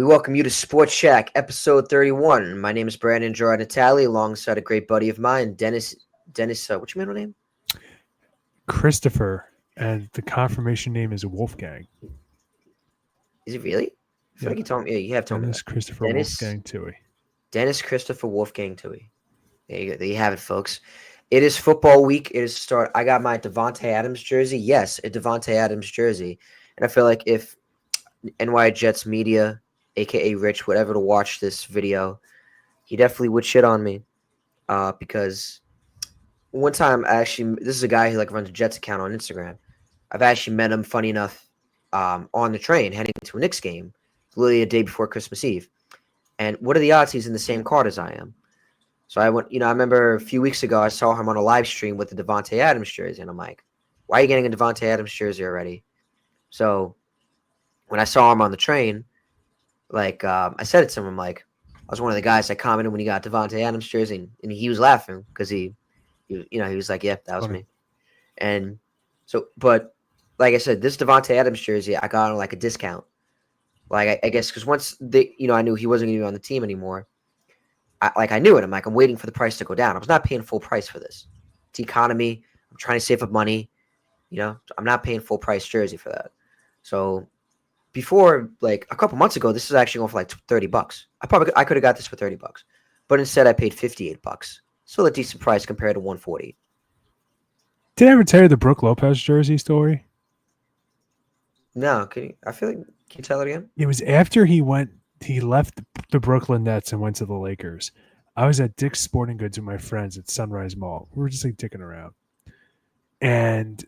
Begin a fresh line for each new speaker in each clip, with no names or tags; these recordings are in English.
welcome you to SportsShack, episode 31. My name is Brandon Gerard Natali, alongside a great buddy of mine, Dennis, what's your middle name?
Christopher, and the confirmation name is Wolfgang.
Is it really? I feel like you told me. Yeah, you have told
Dennis
me that.
Christopher Wolfgang Tui.
Dennis Christopher Wolfgang Tui. There you go. There you have it, folks. It is football week. It is start. I got my Devontae Adams jersey. Yes, a Devontae Adams jersey. And I feel like if NY Jets media, aka Rich, would ever to watch this video, he definitely would shit on me. Because one time, this is a guy who runs a Jets account on Instagram. I've actually met him, funny enough, on the train heading to a Knicks game, literally a day before Christmas Eve. And what are the odds he's in the same card as I am? So I went, I remember a few weeks ago, I saw him on a live stream with the Devontae Adams jersey. And I'm like, why are you getting a Devontae Adams jersey already? So when I saw him on the train, I said it to him, I'm like, I was one of the guys that commented when he got Devontae Adams jersey, and he was laughing because he was like, yeah, that was me. And so, but like I said, this Devontae Adams jersey, I got on a discount. I guess because once I knew he wasn't going to be on the team anymore. I knew it. I'm waiting for the price to go down. I was not paying full price for this. It's economy. I'm trying to save up money. I'm not paying full price jersey for that. So before, a couple months ago, this was actually going for $30. I could have got this for $30, but instead I paid $58. Still a decent price compared to $140.
Did I ever tell you the Brook Lopez jersey story?
No, can you tell it again?
It was after he left the Brooklyn Nets and went to the Lakers. I was at Dick's Sporting Goods with my friends at Sunrise Mall. We were just dicking around. And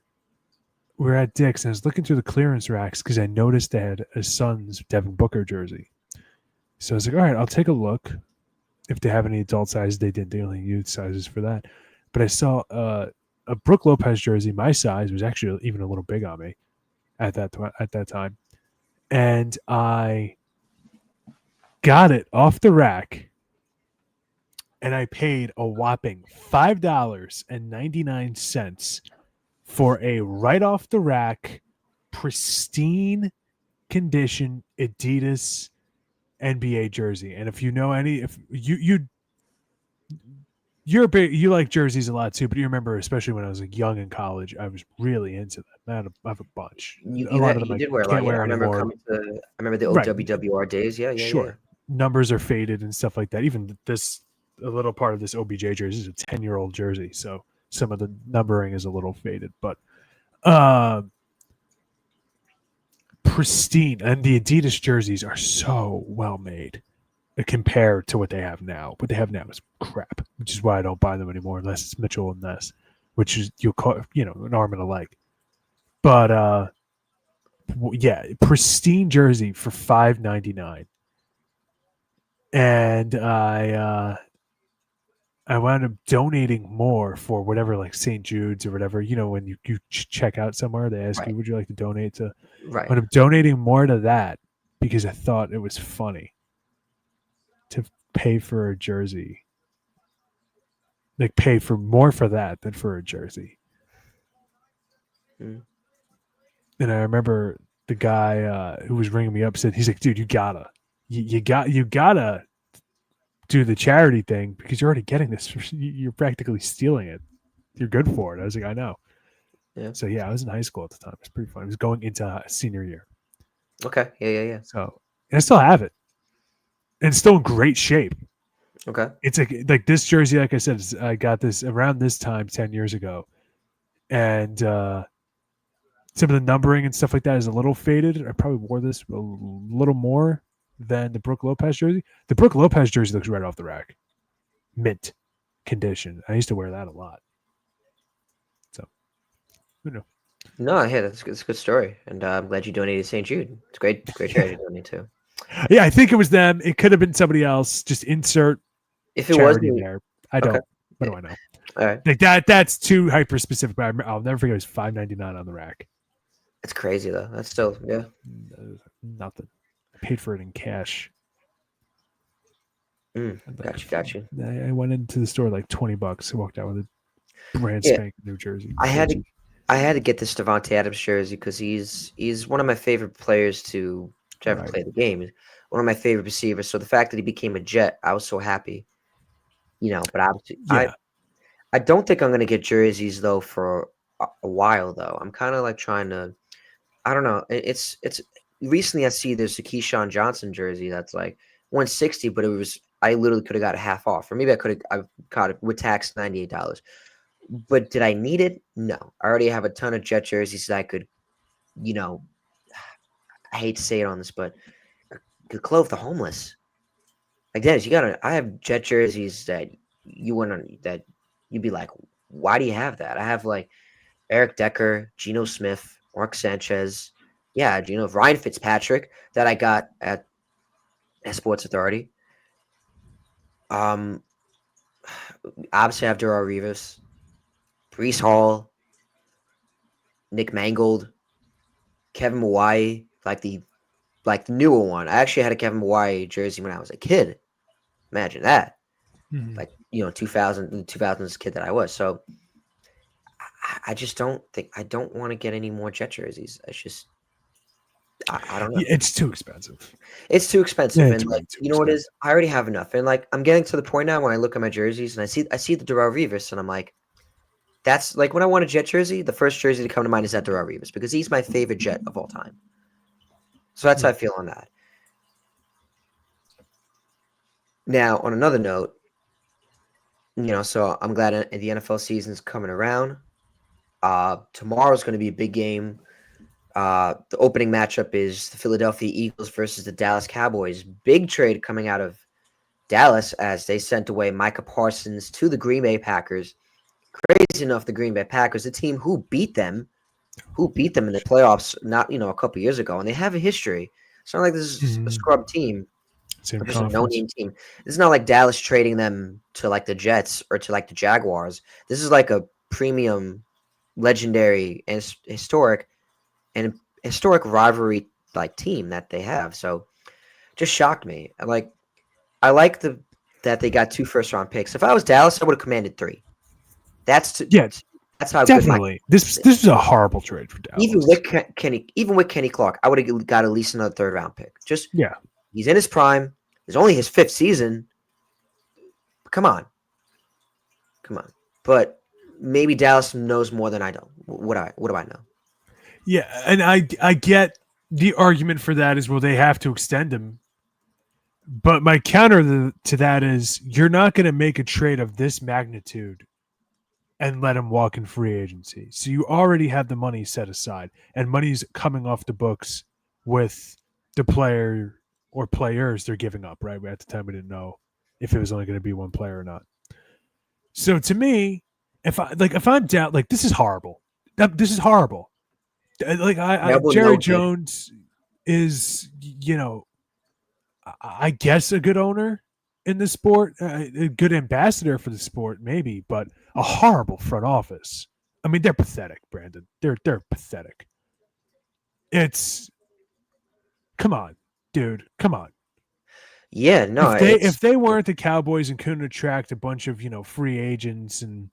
we were at Dick's, and I was looking through the clearance racks because I noticed they had a Suns Devin Booker jersey. So I was like, all right, I'll take a look. If they have any adult sizes, they didn't. They only youth sizes for that. But I saw a Brook Lopez jersey. My size was actually even a little big on me at that time. And I got it off the rack, and I paid a whopping $5.99 for a right off the rack, pristine condition Adidas NBA jersey. And if you know if you like jerseys a lot too, but you remember, especially when I was young in college, I was really into them. I have a bunch.
You did wear a lot. I remember the OWWR days. Yeah.
Sure. Numbers are faded and stuff like that. Even a little part of this OBJ jersey is a 10-year-old jersey, so some of the numbering is a little faded, but pristine. And the Adidas jerseys are so well made compared to what they have now. What they have now is crap, which is why I don't buy them anymore unless it's Mitchell and Ness, which is you'll call an arm and a leg. But yeah, pristine jersey for $5.99. And I wound up donating more for whatever, St. Jude's or whatever. When you check out somewhere, they ask you, would you like to donate to?
Right.
I wound up donating more to that because I thought it was funny to pay for a jersey. Pay for more for that than for a jersey.
Mm.
And I remember the guy who was ringing me up said, he's like, dude, you gotta do the charity thing because you're already getting this. You're practically stealing it. You're good for it. I was like, I know.
Yeah.
So yeah, I was in high school at the time. It was pretty fun. I was going into senior year.
Okay. Yeah.
So, and I still have it. And it's still in great shape.
Okay.
It's like this jersey, like I said, I got this around this time 10 years ago. And some of the numbering and stuff like that is a little faded. I probably wore this a little more than the Brook Lopez jersey. The Brook Lopez jersey looks right off the rack. Mint condition. I used to wear that a lot. So, who knows?
No, yeah, that's a good story. And I'm glad you donated to St. Jude. It's great charity to donate to.
Yeah, I think it was them. It could have been somebody else. Just insert
if it was
there. I don't. Okay. What do I know?
All right.
That's too hyper specific, but I'll never forget it was $5.99 on the rack.
It's crazy though. That's still
nothing. I paid for it in cash.
Got you.
I went into the store $20. I walked out with a brand spanking New Jersey.
I had to get this Devontae Adams jersey because he's one of my favorite players to ever play the game. one of my favorite receivers. So the fact that he became a Jet, I was so happy. But obviously,
Yeah.
I don't think I'm gonna get jerseys though for a while though. I'm kind of like trying to. I don't know. It's recently I see there's a Keyshawn Johnson jersey that's like 160, but I literally could have got a half off, or maybe I've got it with tax $98. But did I need it? No. I already have a ton of Jet jerseys that I could, you know, I hate to say it on this, but could clothe the homeless. Like Dennis, I have Jet jerseys that that you'd be like, why do you have that? I have like Eric Decker, Geno Smith, Mark Sanchez, yeah, Ryan Fitzpatrick that I got at Sports Authority. Um, obviously I have Darrell Rivas, Brees Hall, Nick Mangold, Kevin Mawai, like the newer one. I actually had a Kevin Mawai jersey when I was a kid. Imagine that.
Mhm.
Like, 2000s kid that I was. So I just I don't want to get any more Jet jerseys. It's just, I don't know.
Yeah, it's too expensive.
It's too expensive.
Yeah,
And
it's way
like,
too
you know what it is?
expensive.
I already have enough. And like, I'm getting to the point now when I look at my jerseys and I see the Darrell Revis and I'm like, that's like when I want a Jet jersey, the first jersey to come to mind is that Darrell Revis because he's my favorite Jet of all time. So that's how I feel on that. Now, on another note, so I'm glad the NFL season's coming around. Tomorrow's going to be a big game. The opening matchup is the Philadelphia Eagles versus the Dallas Cowboys. Big trade coming out of Dallas as they sent away Micah Parsons to the Green Bay Packers. Crazy enough, the Green Bay Packers, the team who beat them in the playoffs not a couple years ago, and they have a history. It's not like this is a scrub team.
Same
Just a
conference.
no-name team. This is not like Dallas trading them to like the Jets or to like the Jaguars. This is like a premium, legendary, and historic rivalry like team that they have. So just shocked me. I like that they got 2 first-round picks. If I was Dallas, I would have commanded 3.
Yeah,
That's how good my
definitely. This was a horrible trade for Dallas.
even with Kenny Clark, I would have got at least another 3rd-round pick. Just
Yeah.
he's in his prime. It's only his 5th season. Come on. But maybe Dallas knows more than I know. What do I know?
Yeah, and I get the argument for that is, well, they have to extend him. But my counter to that is you're not going to make a trade of this magnitude and let him walk in free agency. So you already have the money set aside, and money's coming off the books with the player or players they're giving up, right? At the time, we didn't know if it was only going to be one player or not. So to me, if I'm down, like, this is horrible. This is horrible. Like Jerry Jones is, I guess a good owner in the sport, a good ambassador for the sport, maybe, but a horrible front office. I mean, they're pathetic, Brandon. They're pathetic. It's come on, dude. Come on.
Yeah, no,
If they weren't the Cowboys and couldn't attract a bunch of free agents and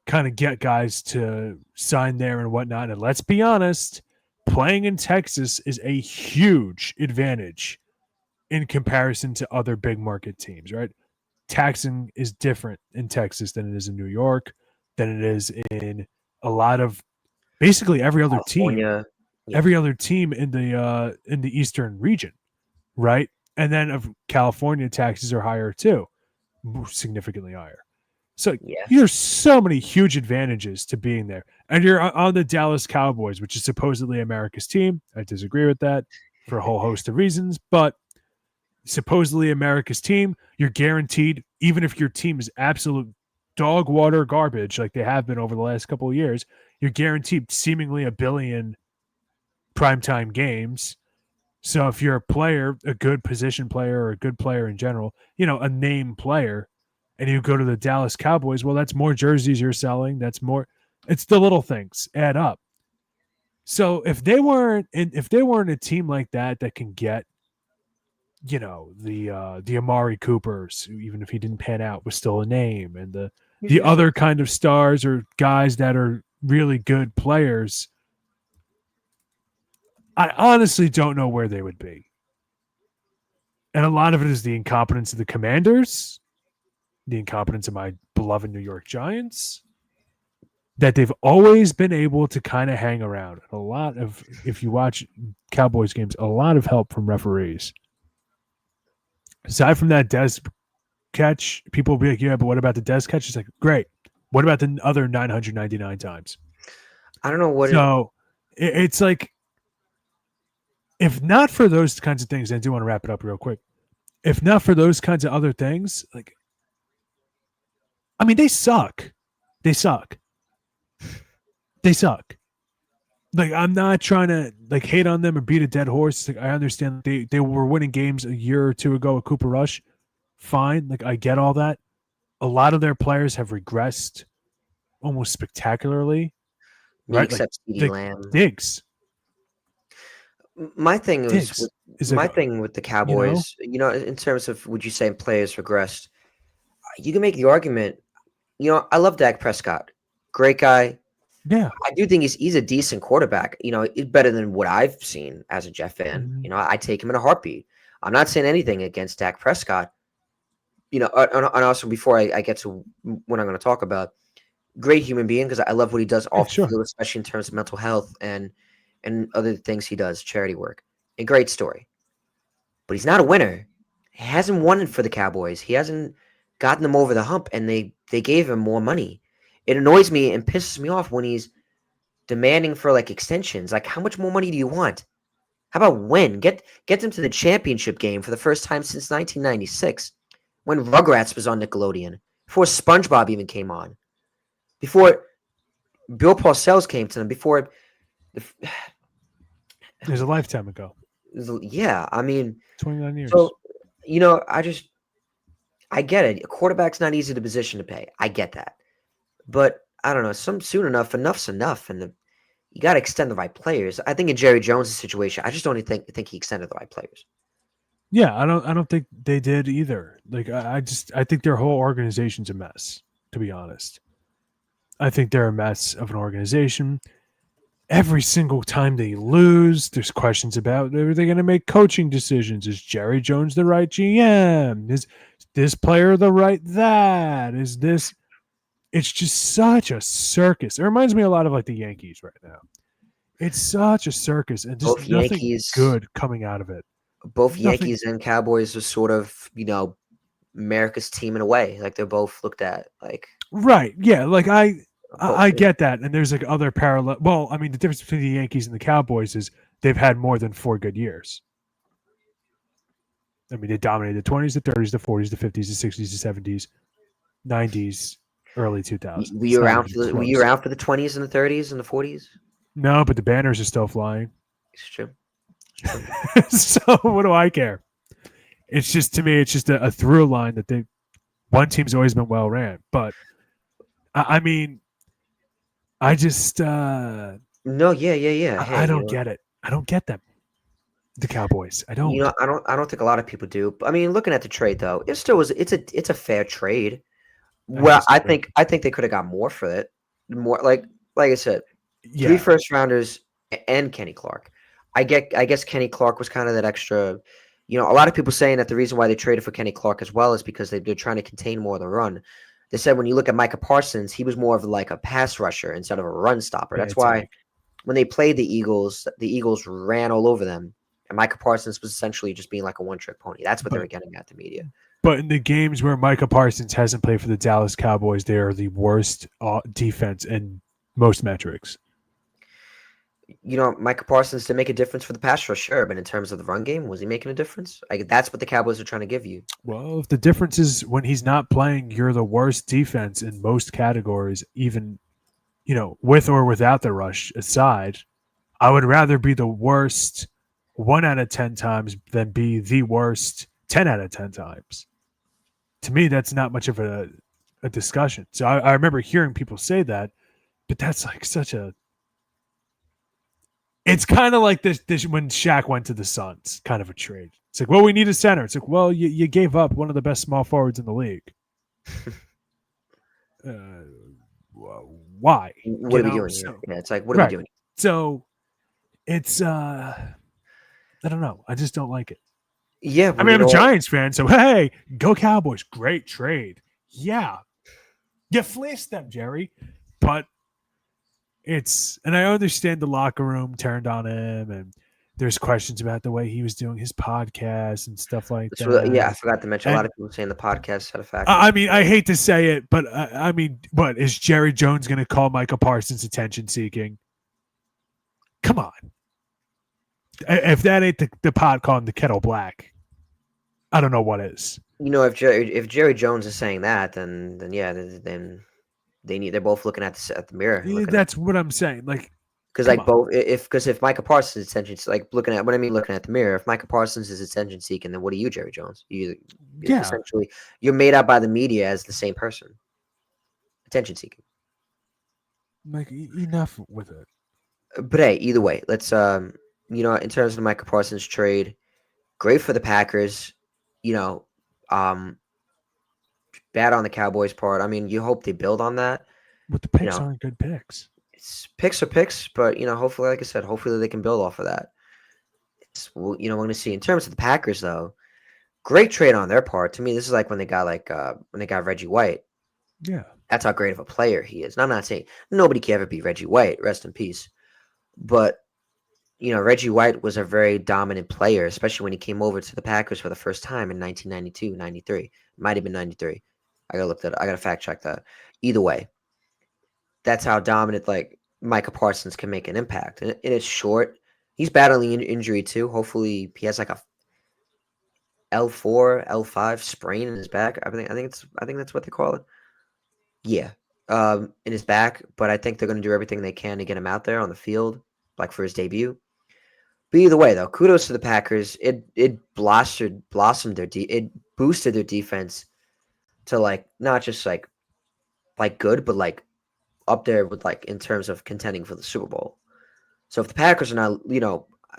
kind of get guys to sign there and whatnot, and let's be honest, playing in Texas is a huge advantage in comparison to other big market teams, right? Taxing is different in Texas than it is in New York, than it is in a lot of basically every other team,
California. Yeah.
every other team in the Eastern region, right? And then of California, taxes are higher too, significantly higher. So
Yeah.
there's so many huge advantages to being there. And you're on the Dallas Cowboys, which is supposedly America's team. I disagree with that for a whole host of reasons, but supposedly America's team, you're guaranteed, even if your team is absolute dog water garbage like they have been over the last couple of years, you're guaranteed seemingly 1 billion primetime games. So if you're a player, a good position player or a good player in general, a name player, and you go to the Dallas Cowboys, well, that's more jerseys you're selling. That's more. It's the little things add up. So if they weren't a team like that can get the Amari Coopers, who, even if he didn't pan out, was still a name, and the other kind of stars or guys that are really good players, I honestly don't know where they would be. And a lot of it is the incompetence of the Commanders, the incompetence of my beloved New York Giants, that they've always been able to kind of hang around. A lot of, if you watch Cowboys games, a lot of help from referees. Aside from that Dez catch, people will be like, yeah, but what about the Dez catch? It's like, great. What about the other 999 times?
I don't know what
So it's like, if not for those kinds of things, I do want to wrap it up real quick. If not for those kinds of other things, like, I mean, they suck. They suck. They suck. Like, I'm not trying to like hate on them or beat a dead horse. Like, I understand they were winning games a year or two ago with Cooper Rush. Fine. Like, I get all that. A lot of their players have regressed almost spectacularly. Right?
except CeeDee
Like
Lamb.
Diggs.
My thing
Diggs
was
is
my
like,
thing with the Cowboys, in terms of would you say players regressed? You can make the argument. I love Dak Prescott, great guy.
yeah.
I do think he's a decent quarterback. He's better than what I've seen as a Jet fan.
Mhm.
I take him in a heartbeat. I'm not saying anything against Dak Prescott. And also before I get to what I'm going to talk about, great human being because I love what he does
Yeah,
off the
sure.
field, especially in terms of mental health and other things he does, charity work. A great story. But he's not a winner. He hasn't won for the Cowboys. He hasn't gotten them over the hump, and they gave him more money. It annoys me and pisses me off when he's demanding for like extensions. Like, how much more money do you want? How about win? Get them to the championship game for the first time since 1996, when Rugrats was on Nickelodeon, before SpongeBob even came on, before Bill Parcells came to them, before
It was a lifetime ago.
yeah, I mean,
29 years.
so I get it. A quarterback's not easy to position to pay. I get that, but I don't know. Soon enough, enough's enough, and you got to extend the right players. I think in Jerry Jones' situation, I just don't think he extended the right players.
Yeah, I don't think they did either. Like, I think their whole organization's a mess, to be honest. I think they're a mess of an organization. Every single time they lose, there's questions about, are they going to make coaching decisions? Is Jerry Jones the right GM? Is this player the right that? Is this? It's just such a circus. It reminds me a lot of like the Yankees right now. It's such a circus and just
Both
nothing
Yankees,
good coming out of it.
both
Nothing.
Yankees and Cowboys are sort of America's team in a way. Like they're both looked at like
Right. Yeah. Like I
both.
get that. And there's like other parallel. Well, I mean, the difference between the Yankees and the Cowboys is they've had more than 4 good years. I mean, they dominated the 20s, the 30s, the 40s, the 50s, the 60s, the 70s, 90s, early 2000s.
Were
It's
you
not
around
even
for the Were you
close.
around for the 20s and the 30s and the 40s?
No, but the banners are still flying.
It's true.
So what do I care? It's just, to me, it's just a through line that one team's always been well ran. But I mean, I just
No, yeah.
I
Hey,
don't get it. I don't get them. The Cowboys. I don't.
I don't think a lot of people do. But I mean, looking at the trade though, it still was. It's a fair trade. Well,
disagree.
I think they could have got more for it. More like I said, 3
Yeah.
first rounders and Kenny Clark. I guess Kenny Clark was kind of that extra. A lot of people saying that the reason why they traded for Kenny Clark as well is because they're trying to contain more of the run. They said when you look at Micah Parsons, he was more of like a pass rusher instead of a run stopper.
Yeah,
That's
it's
why
like,
when they played the Eagles ran all over them. And Micah Parsons was essentially just being like a one-trick pony. That's what they were getting at the media.
but in the games where Micah Parsons hasn't played for the Dallas Cowboys, they are the worst defense in most metrics.
Micah Parsons did make a difference for the pass rush, sure, but in terms of the run game, was he making a difference? Like that's what the Cowboys are trying to give you.
Well, if the difference is when he's not playing, you're the worst defense in most categories, even with or without the rush aside. I would rather be the worst 1 out of 10 times than be the worst 10 out of 10 times. To me, that's not much of a discussion. So I remember hearing people say that, but that's like such a. It's kind of like this when Shaq went to the Suns, kind of a trade. It's like, well, we need a center. It's like, well, you gave up one of the best small forwards in the league. Why?
What are we doing here? Yeah, it's like, what are we doing?
So it's I don't know. I just don't like it.
Yeah,
I
well,
mean,
you
I'm a
know what?
Giants fan, so hey, go Cowboys. Great trade. Yeah. You fleeced them, Jerry. But and I understand the locker room turned on him, and there's questions about the way he was doing his podcast and stuff like
Yeah, I
that.
forgot to mention a lot
And
of people saying the podcast had a factor.
I mean, I hate to say it, but I mean, what is Jerry Jones going to call Micah Parsons attention seeking? Come on. If that ain't the pot calling the kettle black, I don't know what is.
You know, if Jerry Jones is saying that, then yeah, then they're both looking at the mirror, looking at
That's what I'm saying. Like,
because
come
like
on.
both if Micah Parsons is attention like looking at what I mean looking at the mirror, if Micah Parsons is attention seeking, then what are you, Jerry Jones?
Yeah.
Essentially you're made out by the media as the same person, attention seeking.
Like, enough with it.
But hey, either way, let's in terms of the Micah Parsons trade, great for the Packers. You know, um, bad on the Cowboys part. I mean, you hope they build on that.
But the
You
picks
know,
aren't good picks.
it's picks are picks, but hopefully, like I said, hopefully they can build off of that. We're going to see in terms of the Packers though. Great trade on their part. To me, this is like when they got when they got Reggie White.
Yeah.
That's how great of a player he is. And I'm not saying nobody can ever be Reggie White. Rest in peace. But Reggie White was a very dominant player, especially when he came over to the Packers for the first time in 1992, 93. It might have been 93. I gotta fact check that. Either way, that's how dominant like Micah Parsons can make an impact. And it's short. He's battling an injury too. Hopefully he has like a L4, L5 sprain in his back. I think that's what they call it. Yeah. In his back, but I think they're going to do everything they can to get him out there on the field, like for his debut. But either way, though, kudos to the Packers. It blossomed it boosted their defense to like not just like good, but like up there with like in terms of contending for the Super Bowl. So if the Packers are not,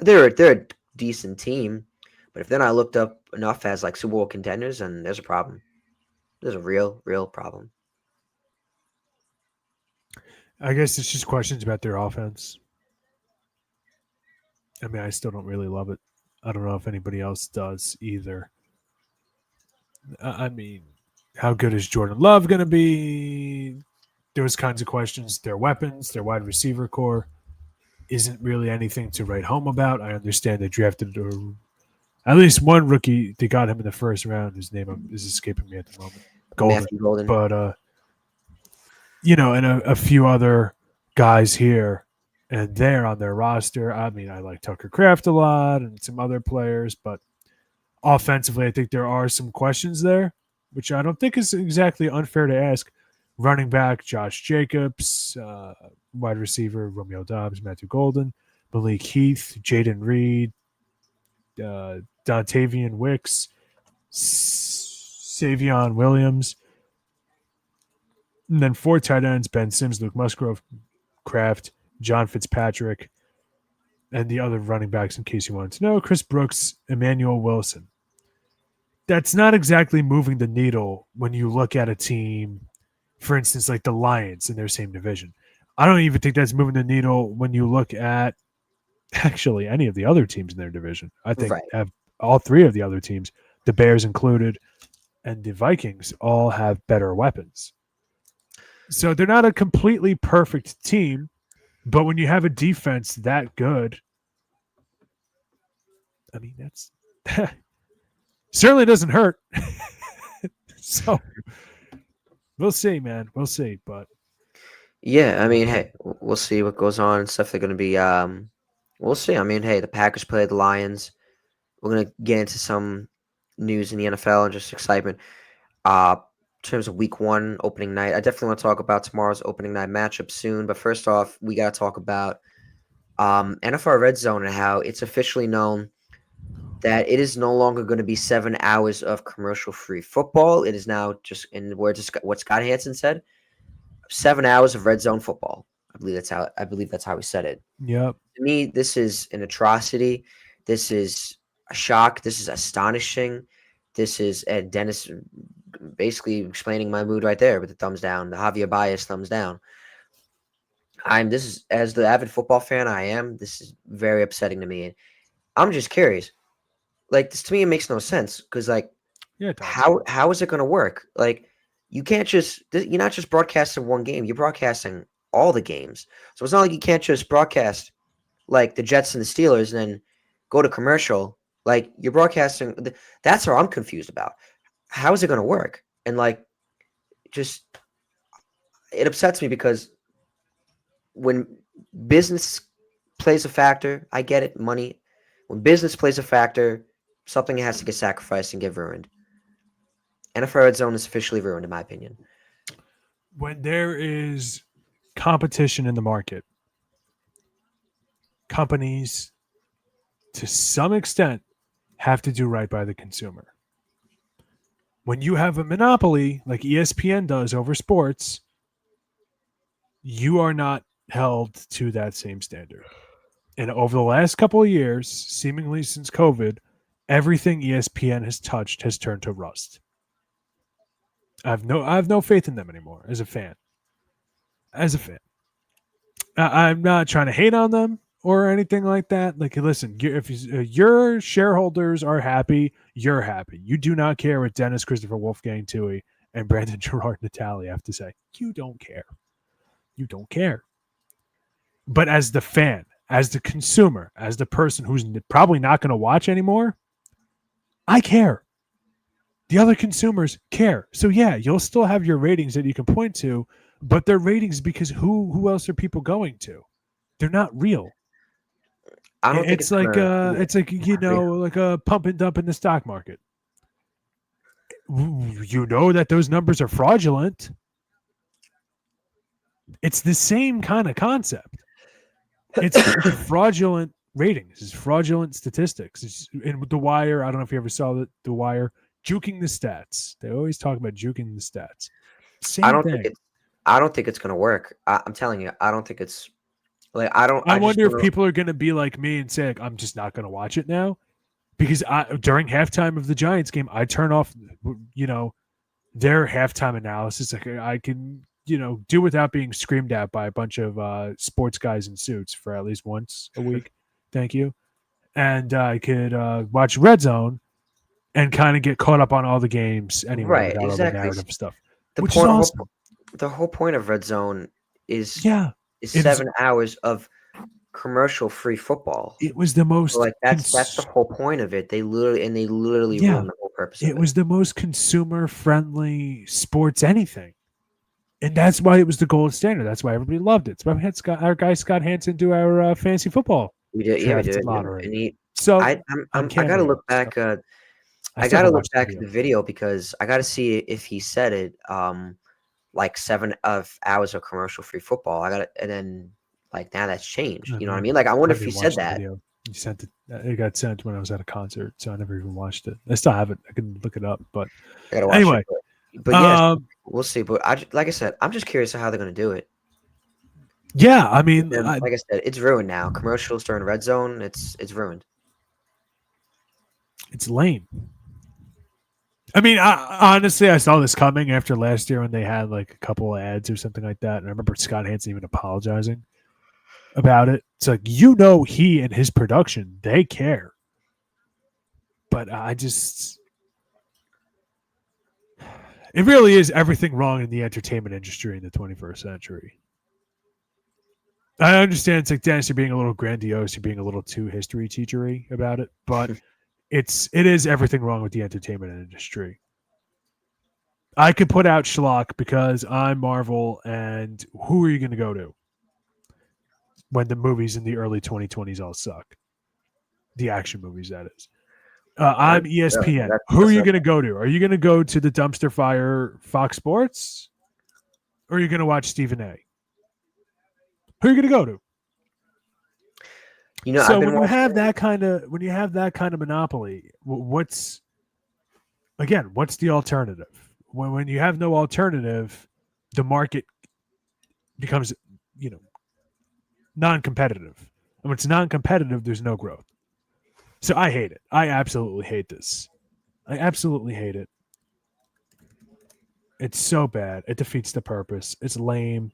they're a decent team, but if they're not looked up enough as like Super Bowl contenders, then there's a problem. There's a real problem.
I guess it's just questions about their offense. I mean, I still don't really love it. I don't know if anybody else does either. I mean, how good is Jordan Love going to be? Those kinds of questions. Their weapons, their wide receiver core isn't really anything to write home about. I understand they drafted at least one rookie. They got him in the first round. His name is escaping me at the moment. Golden.
Matthew Golden.
But, and a few other guys here and there on their roster. I mean, I like Tucker Kraft a lot and some other players, but offensively, I think there are some questions there, which I don't think is exactly unfair to ask. Running back, Josh Jacobs, wide receiver, Romeo Dobbs, Matthew Golden, Malik Heath, Jaden Reed, Dontavian Wicks, Savion Williams. And then 4 tight ends, Ben Sims, Luke Musgrove, Kraft, John Fitzpatrick, and the other running backs, in case you wanted to know, Chris Brooks, Emmanuel Wilson. That's not exactly moving the needle when you look at a team, for instance, like the Lions in their same division. I don't even think that's moving the needle when you look at actually any of the other teams in their division. I think have all 3 of the other teams, the Bears included, and the Vikings, all have better weapons. So they're not a completely perfect team, but when you have a defense that good, I mean, that's certainly doesn't hurt. So we'll see, man. We'll see. But
yeah, I mean, hey, we'll see what goes on and stuff. They're going to be, we'll see. I mean, hey, the Packers play the Lions. We're going to get into some news in the NFL and just excitement. In terms of week 1 opening night, I definitely want to talk about tomorrow's opening night matchup soon. But first off, we got to talk about NFL Redzone and how it's officially known that it is no longer going to be 7 hours of commercial-free football. It is now just in words of what Scott Hansen said, 7 hours of red zone football. I believe that's how he said it.
yep.
To me, this is an atrocity. This is a shock. This is astonishing. This is Dennis basically explaining my mood right there with the thumbs down, the Javier Baez thumbs down. This is as the avid football fan I am. This is very upsetting to me. I'm just curious. like this to me, it makes no sense because like
Yeah, it does.
how is it going to work? Like you can't just you're not just broadcasting one game, you're broadcasting all the games. So it's not like you can't just broadcast like the Jets and the Steelers and then go to commercial. Like you're broadcasting. That's what I'm confused about. How is it going to work? And like, just it upsets me because when business plays a factor, I get it, money. When business plays a factor, something has to get sacrificed and get ruined. NFL Red Zone is officially ruined, in my opinion.
When there is competition in the market, companies, to some extent, have to do right by the consumer. When you have a monopoly like ESPN does over sports, you are not held to that same standard. And over the last couple of years, seemingly since COVID, everything ESPN has touched has turned to rust. I have no faith in them anymore as a fan. I'm not trying to hate on them or anything like that. Like, listen, if your shareholders are happy, you're happy. You do not care what Dennis Christopher Wolfgang Tui and Brandon Gerard Natali have to say. You don't care. You don't care. But as the fan, as the consumer, as the person who's probably not going to watch anymore, I care. The other consumers care. So yeah, you'll still have your ratings that you can point to, but they're ratings because who else are people going to? They're not real.
I don't think
It's like
gonna,
it's like like a pump and dump in the stock market. You know that those numbers are fraudulent. It's the same kind of concept. It's fraudulent ratings. It's fraudulent statistics. It's in The Wire. I don't know if you ever saw The Wire. Juking the stats. They always talk about juking the stats. Same thing.
I don't think it's gonna work. I'm telling you, I don't think it's like
I wonder if people are going to be like me and say, like, I'm just not going to watch it now. Because during halftime of the Giants game, I turn off, their halftime analysis. Like I can, do without being screamed at by a bunch of sports guys in suits for at least once a week. Thank you. And I could watch Redzone and kind of get caught up on all the games anyway,
right,
without all the narrative stuff. Which is awesome.
The whole point of Redzone is
7
hours of commercial-free football.
It was the most
that's the whole point of it. They literally ruined the whole purpose of it.
It was the most consumer-friendly sports anything. And that's why it was the gold standard. That's why everybody loved it. That's why we had our guy Scott Hansen do our fantasy football.
We did, we did.
Lottery.
I gotta look back. I gotta look back at the video because I gotta see if he said it. Like 7 hours of commercial-free football. And then like now that's changed. You know what I mean? Like I wonder if he said that.
He sent it. It got sent when I was at a concert, so I never even watched it. I still have it. I can look it up, but anyway.
But yeah, we'll see. But like I said, I'm just curious how they're going to do it.
Yeah, I mean,
like I said, it's ruined now. Commercials during Red Zone, it's ruined.
It's lame. I mean, honestly, I saw this coming after last year when they had like a couple of ads or something like that, and I remember Scott Hansen even apologizing about it. It's like, he and his production, they care. But it really is everything wrong in the entertainment industry in the 21st century. I understand it's like, Dennis, you're being a little grandiose, you're being a little too history teachery about it, but it is everything wrong with the entertainment industry. I could put out schlock because I'm Marvel, and who are you going to go to when the movies in the early 2020s all suck? The action movies, that is. I'm ESPN. Who are you going to go to? Are you going to go to the dumpster fire Fox Sports, or are you going to watch Stephen A? Who are you going to go to? So when you have that kind of monopoly, what's the alternative? When you have no alternative, the market becomes, non-competitive. And when it's non-competitive, there's no growth. So I hate it. I absolutely hate this. I absolutely hate it. It's so bad. It defeats the purpose. It's lame.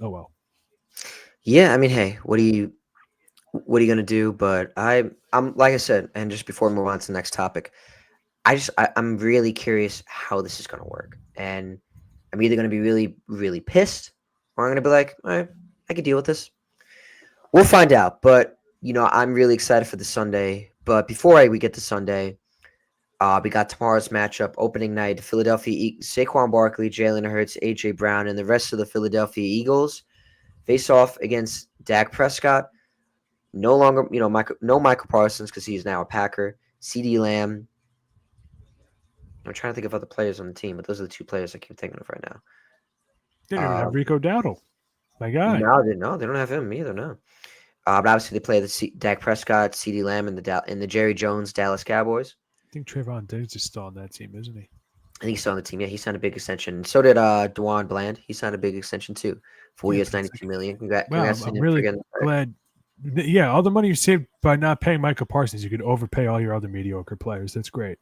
Oh well.
Yeah, I mean, hey, what are you gonna do? But I I'm like I said, and just before we move on to the next topic, I'm really curious how this is going to work, and I'm either going to be really really pissed, or I'm going to be like, all right, I can deal with this. We'll find out. But I'm really excited for the Sunday. But before we get to Sunday, we got tomorrow's matchup, opening night. Saquon Barkley, Jalen Hurts, AJ Brown, and the rest of the Philadelphia Eagles face off against Dak Prescott. No longer, no Michael Parsons because he's now a Packer. CD Lamb. I'm trying to think of other players on the team, but those are the two players I keep thinking of right now.
They don't even have Rico Dowdle, my guy.
No, they don't have him either. No, but obviously they play Dak Prescott, CD Lamb, and the Jerry Jones Dallas Cowboys.
I think Trayvon Diggs is still on that team, isn't he?
I think he's still on the team. Yeah, he signed a big extension. So did Dewan Bland. He signed a big extension too. 4 years, $92 million. Congrats
I'm really glad. Yeah, all the money you saved by not paying Micah Parsons, you could overpay all your other mediocre players. That's great.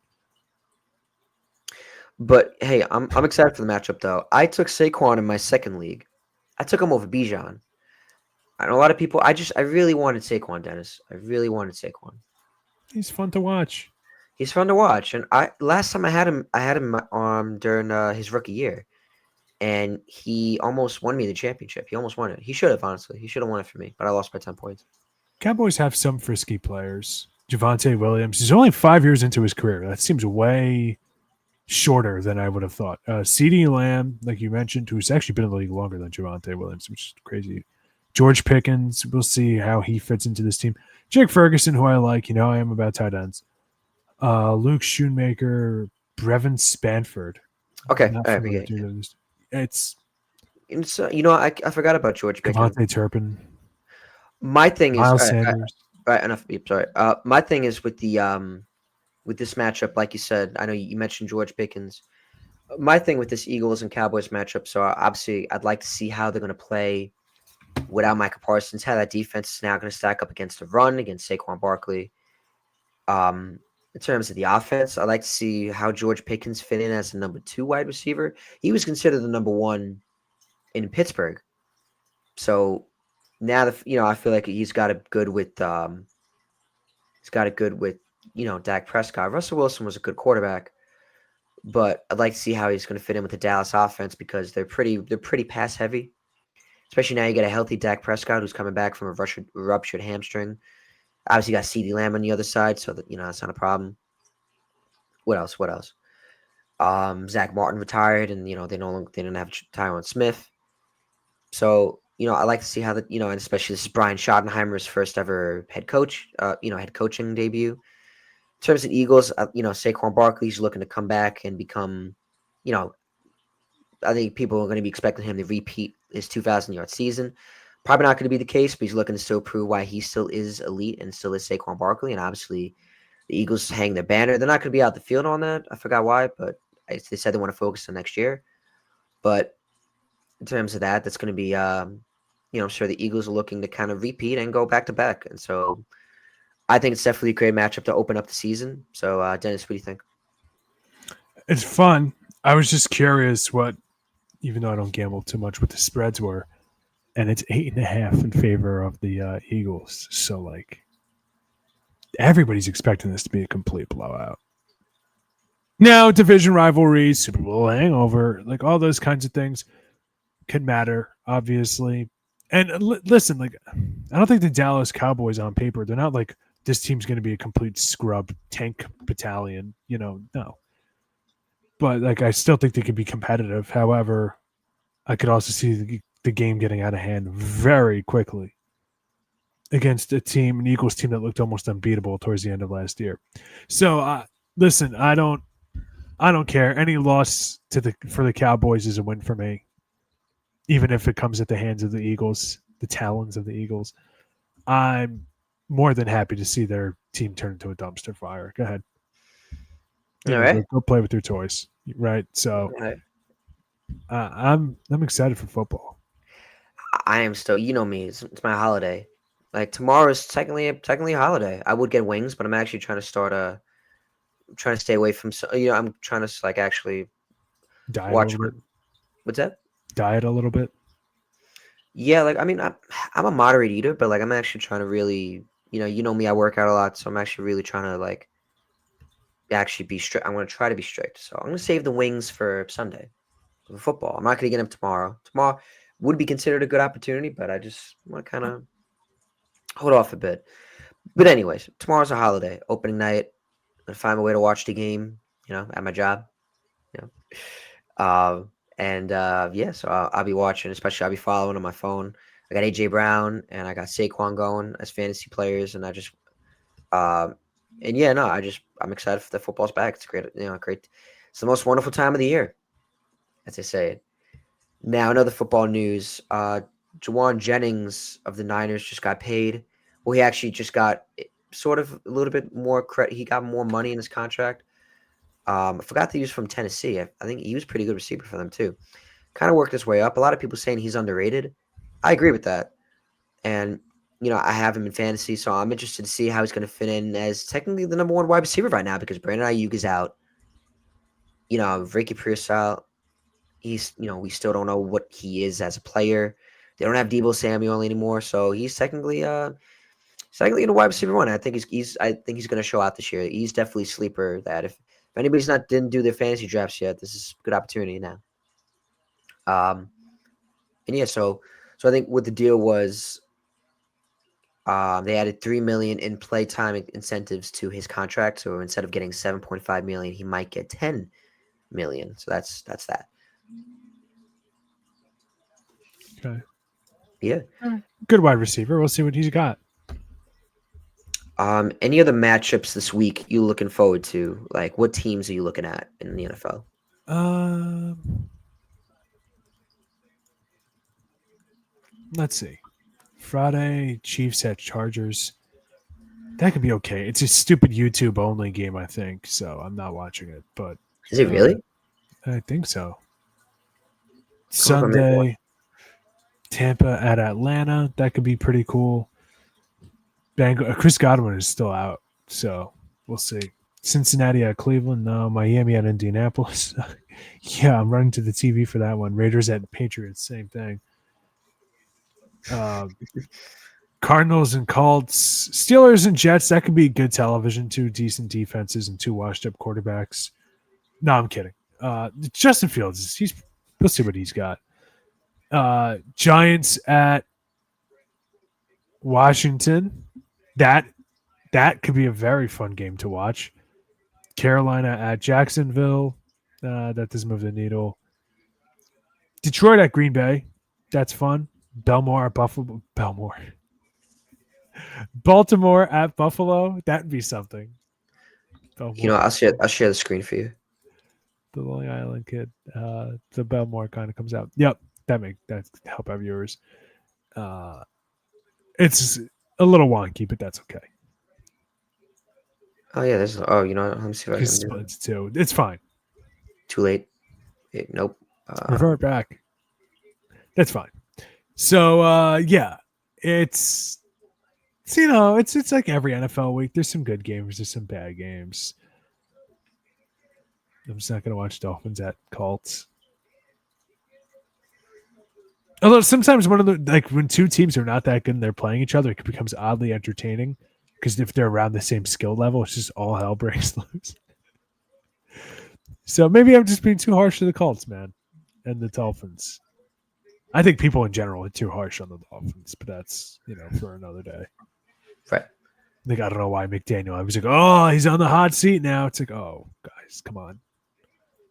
But hey, I'm excited for the matchup though. I took Saquon in my second league. I took him over Bijan. I know a lot of people. I really wanted Saquon, Dennis. I really wanted Saquon.
He's fun to watch.
He's fun to watch. And last time I had him during his rookie year, and he almost won me the championship. He almost won it. He should have, honestly. He should have won it for me, but I lost by 10 points.
Cowboys have some frisky players. Javonte Williams. He's only 5 years into his career. That seems way shorter than I would have thought. CD Lamb, like you mentioned, who's actually been in the league longer than Javonte Williams, which is crazy. George Pickens, we'll see how he fits into this team. Jake Ferguson, who I like, I am about tight ends. Luke Schoonmaker, Brevin Spanford.
Okay,
it's
I forgot about George Pickens.
Devontae Turpin.
My thing is
Miles Sanders.
Right, enough. Sorry. My thing is with this matchup, like you said, I know you mentioned George Pickens. My thing with this Eagles and Cowboys matchup, so obviously I'd like to see how they're going to play without Micah Parsons, how that defense is now going to stack up against the run, against Saquon Barkley. In terms of the offense, I'd like to see how George Pickens fit in as the number 2 wide receiver. He was considered the number 1 in Pittsburgh. So now, I feel like he's got it good with Dak Prescott. Russell Wilson was a good quarterback, but I'd like to see how he's going to fit in with the Dallas offense because they're pretty pass heavy. Especially now you get a healthy Dak Prescott who's coming back from a ruptured hamstring. Obviously, you got CeeDee Lamb on the other side, so that that's not a problem. What else? Zach Martin retired, and they didn't have Tyron Smith. So I like to see how and especially this is Brian Schottenheimer's first ever head coaching debut. In terms of Eagles, Saquon Barkley's looking to come back and become, I think people are going to be expecting him to repeat his 2,000-yard season. Probably not going to be the case, but he's looking to still prove why he still is elite and still is Saquon Barkley. And obviously, the Eagles hang their banner. They're not going to be out the field on that. I forgot why, but they said they want to focus on next year. But in terms of that, that's going to be, I'm sure the Eagles are looking to kind of repeat and go back to back. And so I think it's definitely a great matchup to open up the season. So, Dennis, what do you think?
It's fun. I was just curious even though I don't gamble too much, what the spreads were. And it's 8.5 in favor of the Eagles. So, everybody's expecting this to be a complete blowout. Now, division rivalries, Super Bowl hangover, all those kinds of things can matter, obviously. And listen, I don't think the Dallas Cowboys on paper, they're not this team's going to be a complete scrub tank battalion, no. But I still think they could be competitive. However, I could also see the game getting out of hand very quickly against an Eagles team that looked almost unbeatable towards the end of last year. So, listen, I don't care. Any loss for the Cowboys is a win for me, even if it comes at the hands of the Eagles, the talons of the Eagles. I'm more than happy to see their team turn into a dumpster fire. Go ahead.
All right.
Go play with your toys, right? So, I'm excited for football.
I am still, me, it's my holiday. Tomorrow is technically a holiday. I would get wings, but I'm actually trying to stay away from. I'm trying to actually
diet
watch.
A little bit.
What's that?
Diet a little bit.
Yeah, I'm a moderate eater, but I'm actually trying to really you know me, I work out a lot, so I'm actually really trying to like actually be strict. I'm going to try to be strict. So I'm going to save the wings for Sunday for football. I'm not going to get them tomorrow. Tomorrow would be considered a good opportunity, but I just want to kind of hold off a bit. But anyways, tomorrow's a holiday, opening night. I'm going to find a way to watch the game, at my job. You yeah, so I'll be watching, especially I'll be following on my phone. I got AJ Brown and I got Saquon going as fantasy players, and I just and yeah, no, I'm excited for the football's back. It's great, great. It's the most wonderful time of the year, as they say it. Now, another football news: Jawan Jennings of the Niners just got paid. Well, he actually just got sort of a little bit more credit. He got more money in his contract. I forgot that he was from Tennessee. I think he was a pretty good receiver for them too. Kind of worked his way up. A lot of people saying he's underrated. I agree with that. And I have him in fantasy, so I'm interested to see how he's going to fit in as technically the number one wide receiver right now because Brandon Ayuk is out. Ricky Pearsall, we still don't know what he is as a player. They don't have Deebo Samuel anymore, so he's technically in a wide receiver one. I think he's going to show out this year. He's definitely a sleeper that if anybody's didn't do their fantasy drafts yet, this is a good opportunity now. And yeah, so I think what the deal was, they added $3 million in playtime incentives to his contract. So instead of getting $7.5 million, he might get $10 million. So that's that.
Okay.
Yeah.
Good wide receiver. We'll see what he's got.
Any other matchups this week you looking forward to? Like, what teams are you looking at in the NFL?
Let's see. Friday, Chiefs at Chargers. That could be okay. It's a stupid YouTube only game, I think, so I'm not watching it. But
Is it really?
I think so.
I hope I'm in one.
Sunday, Tampa at Atlanta. That could be pretty cool. Chris Godwin is still out, so we'll see. Cincinnati at Cleveland. No. Miami at Indianapolis. Yeah, I'm running to the TV for that one. Raiders at Patriots. Same thing. Cardinals and Colts. Steelers and Jets. That could be good television. Two decent defenses and two washed-up quarterbacks. No, I'm kidding. Justin Fields. We'll see what he's got. Giants at Washington. That could be a very fun game to watch. Carolina at Jacksonville. That doesn't move the needle. Detroit at Green Bay. That's fun. Baltimore at Buffalo. That'd be something.
I'll share the screen for you.
The Long Island kid. The Belmore kind of comes out. Yep, that help our viewers. It's a little wonky, but that's okay.
Oh yeah, let me see if I can do it.
Too. It's fine.
Too late. Nope.
Revert back. That's fine. So yeah, it's it's like every NFL week. There's some good games. There's some bad games. I'm just not going to watch Dolphins at Colts. Although sometimes when two teams are not that good and they're playing each other, it becomes oddly entertaining because if they're around the same skill level, it's just all hell breaks loose. So maybe I'm just being too harsh to the Colts, man, and the Dolphins. I think people in general are too harsh on the Dolphins, but that's for another day.
Right.
Like I don't know why McDaniel. I was like, oh, he's on the hot seat now. It's like, oh, guys, come on.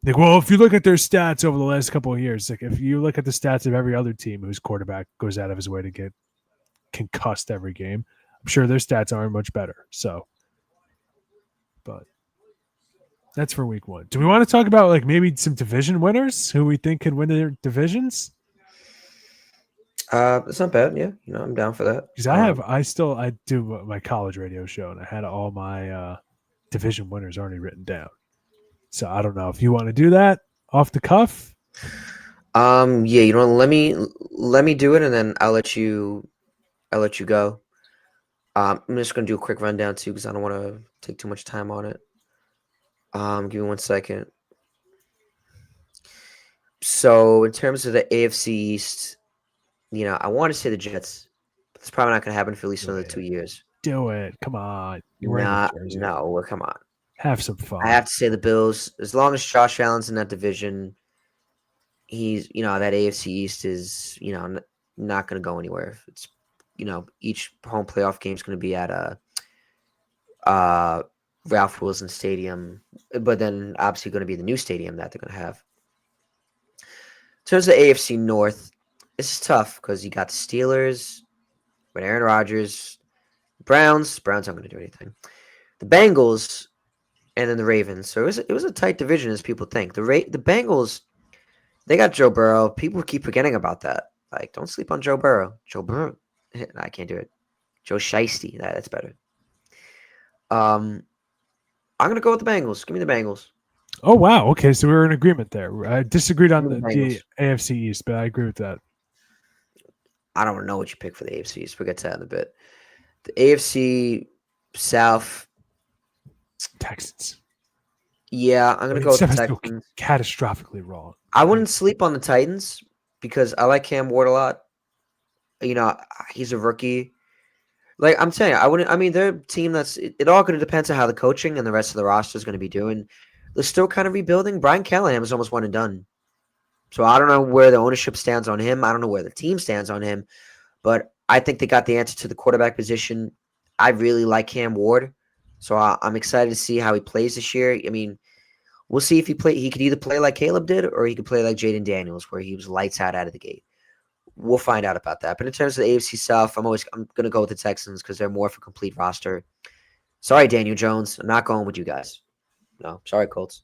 Like, well, if you look at their stats over the last couple of years, like if you look at the stats of every other team whose quarterback goes out of his way to get concussed every game, I'm sure their stats aren't much better. So, but that's for week one. Do we want to talk about like maybe some division winners who we think could win their divisions?
It's not bad. Yeah, I'm down for that.
Because I do my college radio show, and I had all my division winners already written down. So I don't know if you want to do that off the cuff.
Yeah, let me do it, and then I'll let you go. I'm just gonna do a quick rundown too, because I don't want to take too much time on it. Give me 1 second. So in terms of the AFC East, I want to say the Jets, but it's probably not gonna happen for at least another 2 years.
do it. Come on. You're wearing the jersey.
No, come on.
Have some fun.
I have to say the Bills, as long as Josh Allen's in that division, he's, that AFC East is, not going to go anywhere. It's, each home playoff game is going to be at Ralph Wilson Stadium, but then obviously going to be the new stadium that they're going to have. In terms of the AFC North, this is tough because you got the Steelers, but Aaron Rodgers, Browns aren't going to do anything. The Bengals, and then the Ravens. So it was a tight division as people think. The Bengals, they got Joe Burrow. People keep forgetting about that. Like, don't sleep on Joe Burrow. Joe Burrow. No, I can't do it. Joe Shiesty. That's better. I'm gonna go with the Bengals. Give me the Bengals.
Oh wow. Okay, so we were in agreement there. I disagreed on the
Bengals.
AFC East, but I agree with that.
I don't know what you pick for the AFC East. We'll get to that in a bit. The AFC South.
Texans.
Yeah, I'm gonna go with the Texans.
Catastrophically wrong.
I wouldn't sleep on the Titans because I like Cam Ward a lot. He's a rookie. Like, I'm telling you, I wouldn't. I mean, they're a team that's it all going to depends on how the coaching and the rest of the roster is going to be doing. They're still kind of rebuilding. Brian Callahan is almost one and done. So I don't know where the ownership stands on him. I don't know where the team stands on him. But I think they got the answer to the quarterback position. I really like Cam Ward. So I'm excited to see how he plays this year. I mean, we'll see if he could either play like Caleb did or he could play like Jaden Daniels, where he was lights out of the gate. We'll find out about that. But in terms of the AFC South, I'm going to go with the Texans because they're more of a complete roster. Sorry, Daniel Jones. I'm not going with you guys. No, sorry, Colts.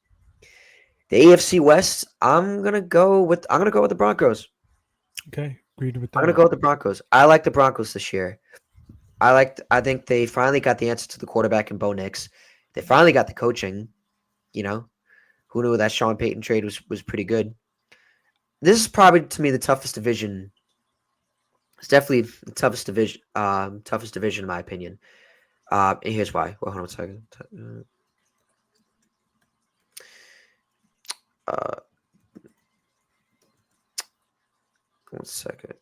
The AFC West, I'm gonna go with the Broncos.
Okay, agreed with that.
I'm gonna go with the Broncos. I like the Broncos this year. I think they finally got the answer to the quarterback in Bo Nix. They finally got the coaching. Who knew that Sean Payton trade was pretty good. This is probably, to me, the toughest division. It's definitely the toughest division. Toughest division in my opinion. And here's why. Well, hold on a second. One second.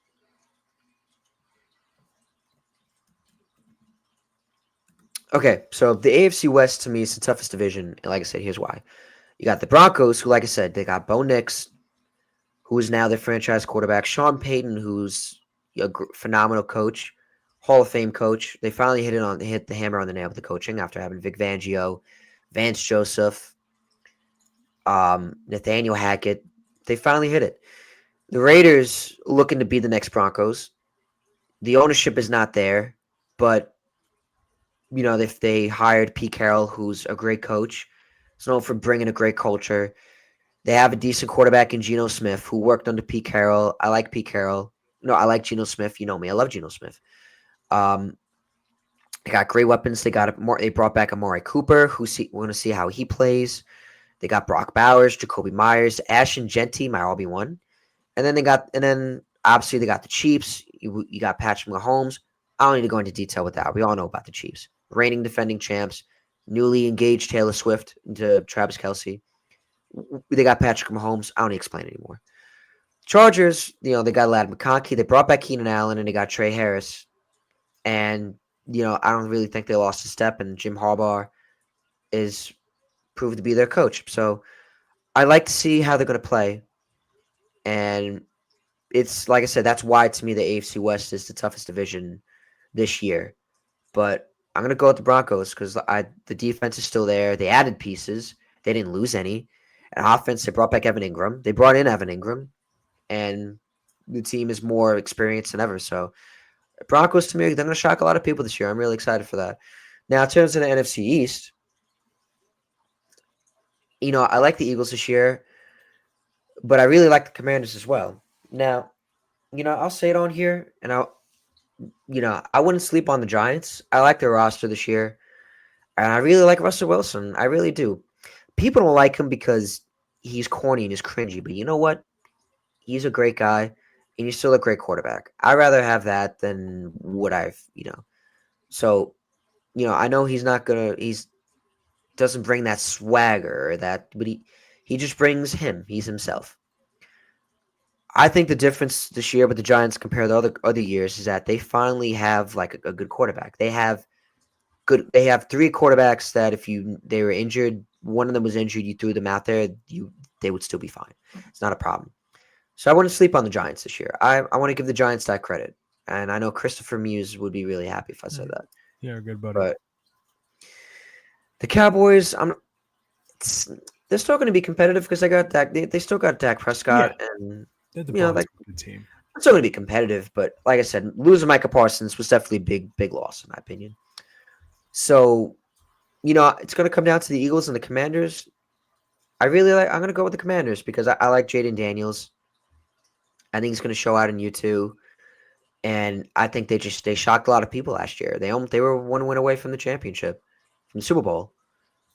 Okay, so the AFC West to me is the toughest division, and like I said, here's why. You got the Broncos, who, like I said, they got Bo Nix, who is now their franchise quarterback. Sean Payton, who's a phenomenal coach, Hall of Fame coach. They finally hit the hammer on the nail with the coaching after having Vic Fangio, Vance Joseph, Nathaniel Hackett. They finally hit it. The Raiders looking to be the next Broncos. The ownership is not there, but if they hired Pete Carroll, who's a great coach, he's known for bringing a great culture. They have a decent quarterback in Geno Smith, who worked under Pete Carroll. I like Pete Carroll. No, I like Geno Smith. You know me. I love Geno Smith. They got great weapons. They brought back Amari Cooper, we're going to see how he plays. They got Brock Bowers, Jacoby Myers, Ashton Genty, my RB1. And then obviously they got the Chiefs. You got Patrick Mahomes. I don't need to go into detail with that. We all know about the Chiefs. Reigning defending champs, newly engaged Taylor Swift into Travis Kelce. They got Patrick Mahomes. I don't need to explain anymore. Chargers, they got Ladd McConkey. They brought back Keenan Allen, and they got Trey Harris. And, I don't really think they lost a step, and Jim Harbaugh is proved to be their coach. So I like to see how they're going to play. And it's, like I said, that's why, to me, the AFC West is the toughest division this year. But I'm going to go with the Broncos because the defense is still there. They added pieces. They didn't lose any. And offense, they brought back Evan Ingram. They brought in Evan Ingram. And the team is more experienced than ever. So Broncos, to me, they're going to shock a lot of people this year. I'm really excited for that. Now, in terms of the NFC East, I like the Eagles this year, but I really like the Commanders as well. Now, I'll say it on here, and I wouldn't sleep on the Giants. I like their roster this year, and I really like Russell Wilson. I really do. People don't like him because he's corny and he's cringy, but you know what? He's a great guy, and he's still a great quarterback. I'd rather have that than what So, I know he's not gonna. He's doesn't bring that swagger or that, but he just brings him. He's himself. I think the difference this year with the Giants compared to other years is that they finally have like a good quarterback. They have good. They have 3 quarterbacks that if they were injured, one of them was injured, you threw them out there, they would still be fine. It's not a problem. So I wouldn't sleep on the Giants this year. I want to give the Giants that credit. And I know Christopher Muse would be really happy if I said that.
Yeah, good buddy.
But the Cowboys, they're still going to be competitive because they got Dak. They still got Dak Prescott, and
They're the good team.
It's still going to be competitive. But like I said, losing Micah Parsons was definitely a big loss in my opinion. So, it's going to come down to the Eagles and the Commanders. I'm going to go with the Commanders because I like Jaden Daniels. I think he's going to show out in U2. And I think they shocked a lot of people last year. They were 1 win away from the championship, from the Super Bowl.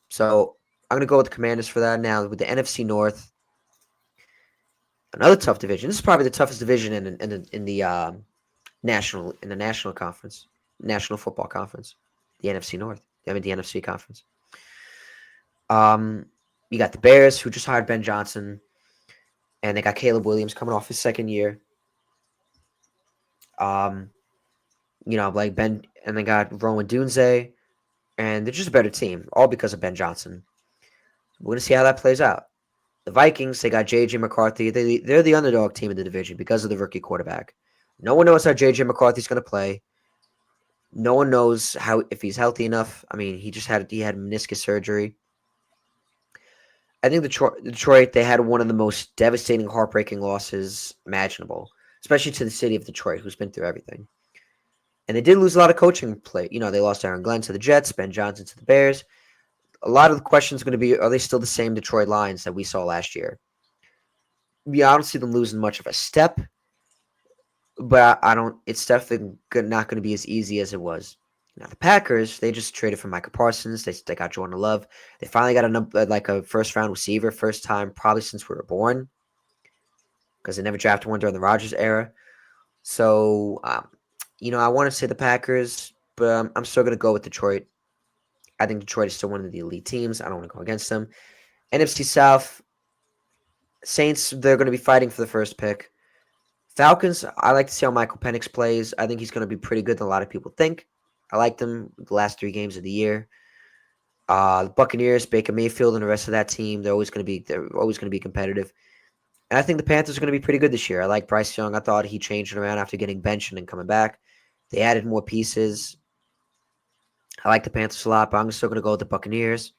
So I'm going to go with the Commanders for that. Now with the NFC North, another tough division. This is probably the toughest division in the National Conference, National Football Conference, the NFC North. I mean the NFC Conference. You got the Bears, who just hired Ben Johnson, and they got Caleb Williams coming off his second year. Like Ben, and they got Rowan Dunze, and they're just a better team, all because of Ben Johnson. We're gonna see how that plays out. The Vikings, they got J.J. McCarthy. They're the underdog team in the division because of the rookie quarterback. No one knows how J.J. McCarthy's gonna play. No one knows if he's healthy enough. I mean, he had meniscus surgery. I think Detroit, they had one of the most devastating, heartbreaking losses imaginable, especially to the city of Detroit, who's been through everything. And they did lose a lot of coaching play. They lost Aaron Glenn to the Jets, Ben Johnson to the Bears. A lot of the questions are going to be, are they still the same Detroit Lions that we saw last year? Yeah, I don't see them losing much of a step, but it's definitely not going to be as easy as it was. Now, the Packers, they just traded for Micah Parsons. They got Jordan Love. They finally got a first-round receiver, first time probably since we were born, because they never drafted one during the Rodgers era. So, I want to say the Packers, but I'm still going to go with Detroit. I think Detroit is still one of the elite teams. I don't want to go against them. NFC South, Saints, they're going to be fighting for the first pick. Falcons, I like to see how Michael Penix plays. I think he's going to be pretty good than a lot of people think. I like them the last 3 games of the year. The Buccaneers, Baker Mayfield, and the rest of that team, they're always going to be competitive. And I think the Panthers are going to be pretty good this year. I like Bryce Young. I thought he changed it around after getting benched and coming back. They added more pieces. I like the Panthers a lot, but I'm still going to go with the Buccaneers.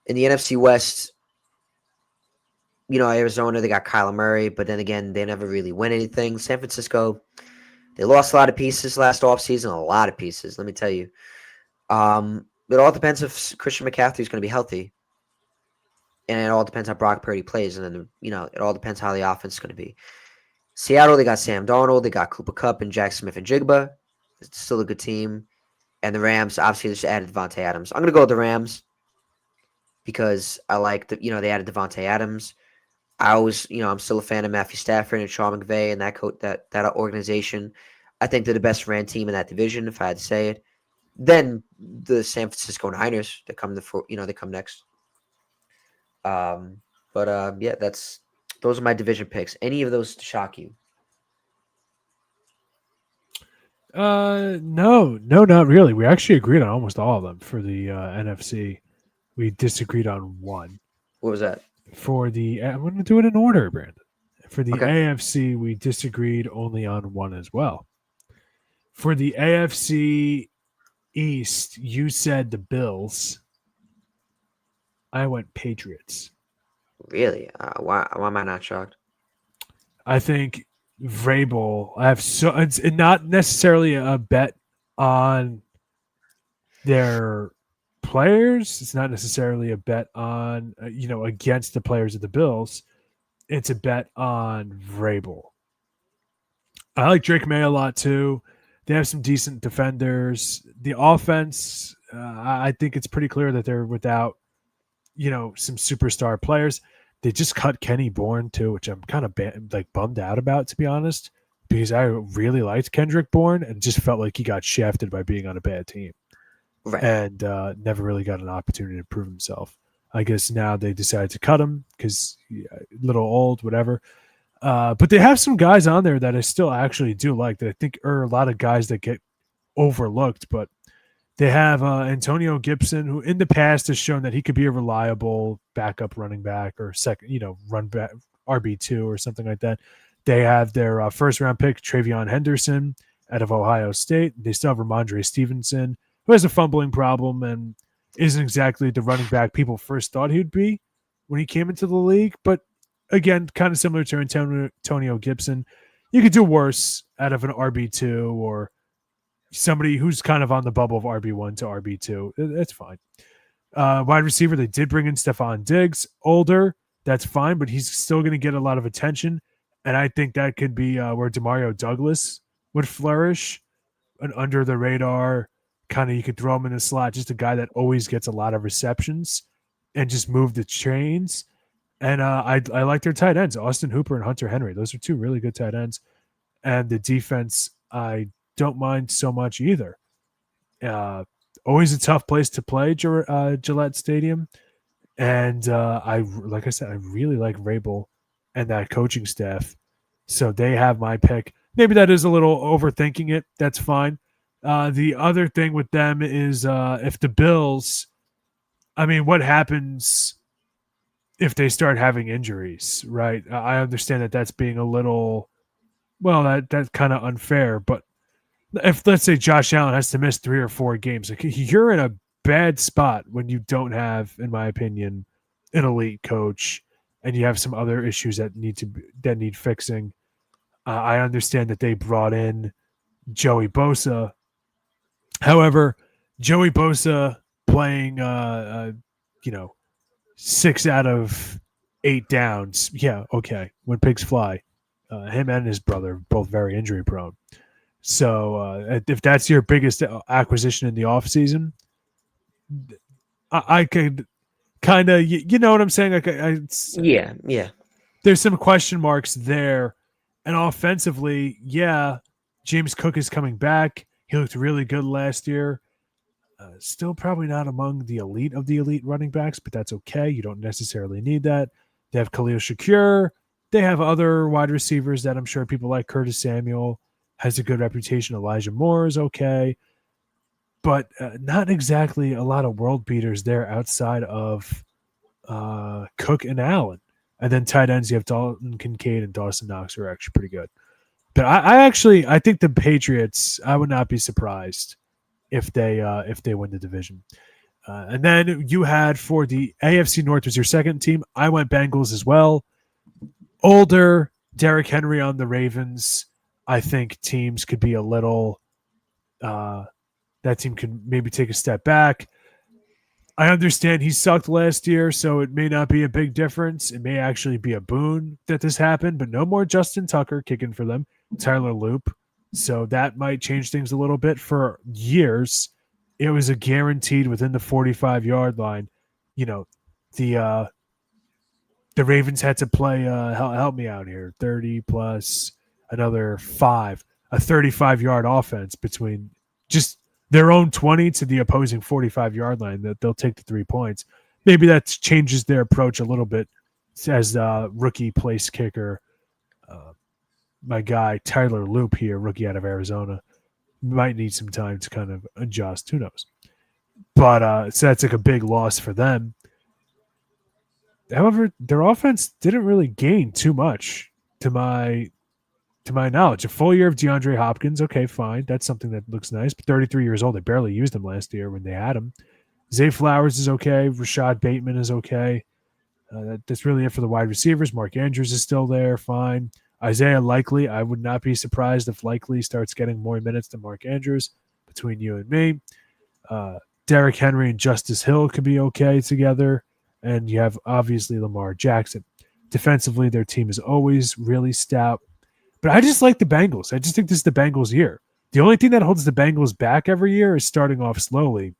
In the NFC West, Arizona, they got Kyler Murray, but then again, they never really win anything. San Francisco, they lost a lot of pieces last offseason, a lot of pieces, let me tell you. It all depends if Christian McCaffrey is going to be healthy. And it all depends how Brock Purdy plays. And then, it all depends how the offense is going to be. Seattle, they got Sam Darnold. They got Cooper Kupp and Jack Smith and Jigba. It's still a good team. And the Rams, obviously, they just added Devontae Adams. I'm going to go with the Rams because I like they added Devontae Adams. I'm still a fan of Matthew Stafford and Sean McVay and that organization. I think they're the best ran team in that division, if I had to say it. Then the San Francisco Niners, they come next. Those are my division picks. Any of those shock you?
No, not really. We actually agreed on almost all of them. For the NFC, we disagreed on one.
What was that?
For the, I'm going to do it in order, Brandon. For the
Okay.
AFC, we disagreed only on one as well. For the AFC East, you said the Bills. I went Patriots.
Really? Why am I not shocked?
I think Vrabel. It's not necessarily a bet on their players. It's not necessarily a bet on against the players of the Bills. It's a bet on Vrabel. I like Drake May a lot too. They have some decent defenders. The offense, I think it's pretty clear that they're without, some superstar players. They just cut Kenny Bourne too, which I'm kind of bummed out about, to be honest, because I really liked Kendrick Bourne and just felt like he got shafted by being on a bad team,
Right.
and never really got an opportunity to prove himself. I guess now they decided to cut him because a little old, whatever. But they have some guys on there that I still actually do like, that I think are a lot of guys that get overlooked, but They have Antonio Gibson, who in the past has shown that he could be a reliable backup running back or second, run back RB2 or something like that. They have their first round pick, Travion Henderson, out of Ohio State. They still have Ramondre Stevenson, who has a fumbling problem and isn't exactly the running back people first thought he'd be when he came into the league. But again, kind of similar to Antonio Gibson, you could do worse out of an RB2 or somebody who's kind of on the bubble of RB1 to RB2. That's fine. Wide receiver, they did bring in Stephon Diggs, older. That's fine, but he's still going to get a lot of attention. And I think that could be where Demario Douglas would flourish. An under the radar, kind of you could throw him in a slot, just a guy that always gets a lot of receptions and just move the chains. And I like their tight ends, Austin Hooper and Hunter Henry. Those are two really good tight ends. And the defense, I don't mind so much either. Always a tough place to play, Gillette Stadium. And like I said, I really like Vrabel and that coaching staff. So they have my pick. Maybe that is a little overthinking it. That's fine. The other thing with them is if the Bills, what happens if they start having injuries, right? I understand that that's being a little, that's kind of unfair. But if, let's say, Josh Allen has to miss 3 or 4 games, like, you're in a bad spot when you don't have, in my opinion, an elite coach and you have some other issues that need fixing. I understand that they brought in Joey Bosa. However, Joey Bosa playing, 6 out of 8 downs. Yeah, okay. When pigs fly, him and his brother both very injury prone. So if that's your biggest acquisition in the offseason, I could kind of, you know what I'm saying?
Yeah.
There's some question marks there. And offensively, James Cook is coming back. He looked really good last year. Still probably not among the elite of the elite running backs, but that's okay. You don't necessarily need that. They have Khalil Shakir. They have other wide receivers that I'm sure people like. Curtis Samuel has a good reputation. Elijah Moore is okay. But not exactly a lot of world beaters there outside of Cook and Allen. And then tight ends, you have Dalton Kincaid and Dawson Knox, who are actually pretty good. But I think the Patriots, I would not be surprised if they win the division. And then you had, for the AFC North, was your second team. I went Bengals as well. Older Derrick Henry on the Ravens. I think teams could be a little that team could maybe take a step back. I understand he sucked last year, so it may not be a big difference. It may actually be a boon that this happened, but no more Justin Tucker kicking for them. Tyler Loop. So that might change things a little bit. For years, it was a guaranteed within the 45-yard line. The Ravens had to play, help me out here, 30 plus another 5, a 35-yard offense between just their own 20 to the opposing 45-yard line, that they'll take the 3 points. Maybe that changes their approach a little bit as rookie place kicker. My guy, Tyler Loop here, rookie out of Arizona, might need some time to kind of adjust. Who knows? But so that's like a big loss for them. However, their offense didn't really gain too much to my knowledge. A full year of DeAndre Hopkins, okay, fine. That's something that looks nice. But 33 years old, they barely used him last year when they had him. Zay Flowers is okay. Rashad Bateman is okay. That's really it for the wide receivers. Mark Andrews is still there, fine. Isaiah Likely, I would not be surprised if Likely starts getting more minutes than Mark Andrews between you and me. Derrick Henry and Justice Hill could be okay together. And you have, obviously, Lamar Jackson. Defensively, their team is always really stout. But I just like the Bengals. I just think this is the Bengals' year. The only thing that holds the Bengals back every year is starting off slowly,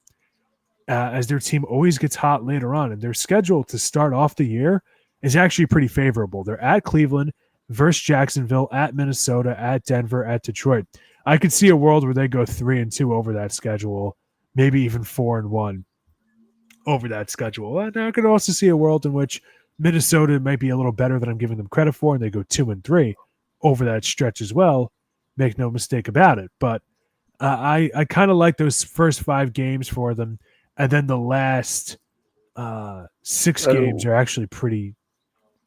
as their team always gets hot later on. And their schedule to start off the year is actually pretty favorable. They're at Cleveland, versus Jacksonville, at Minnesota, at Denver, at Detroit. I could see a world where they go 3-2 over that schedule, maybe even 4-1 over that schedule. And I could also see a world in which Minnesota might be a little better than I'm giving them credit for, and they go 2-3 over that stretch as well. Make no mistake about it. But I kind of like those first 5 games for them, and then the last 6 games
Oh,
are actually pretty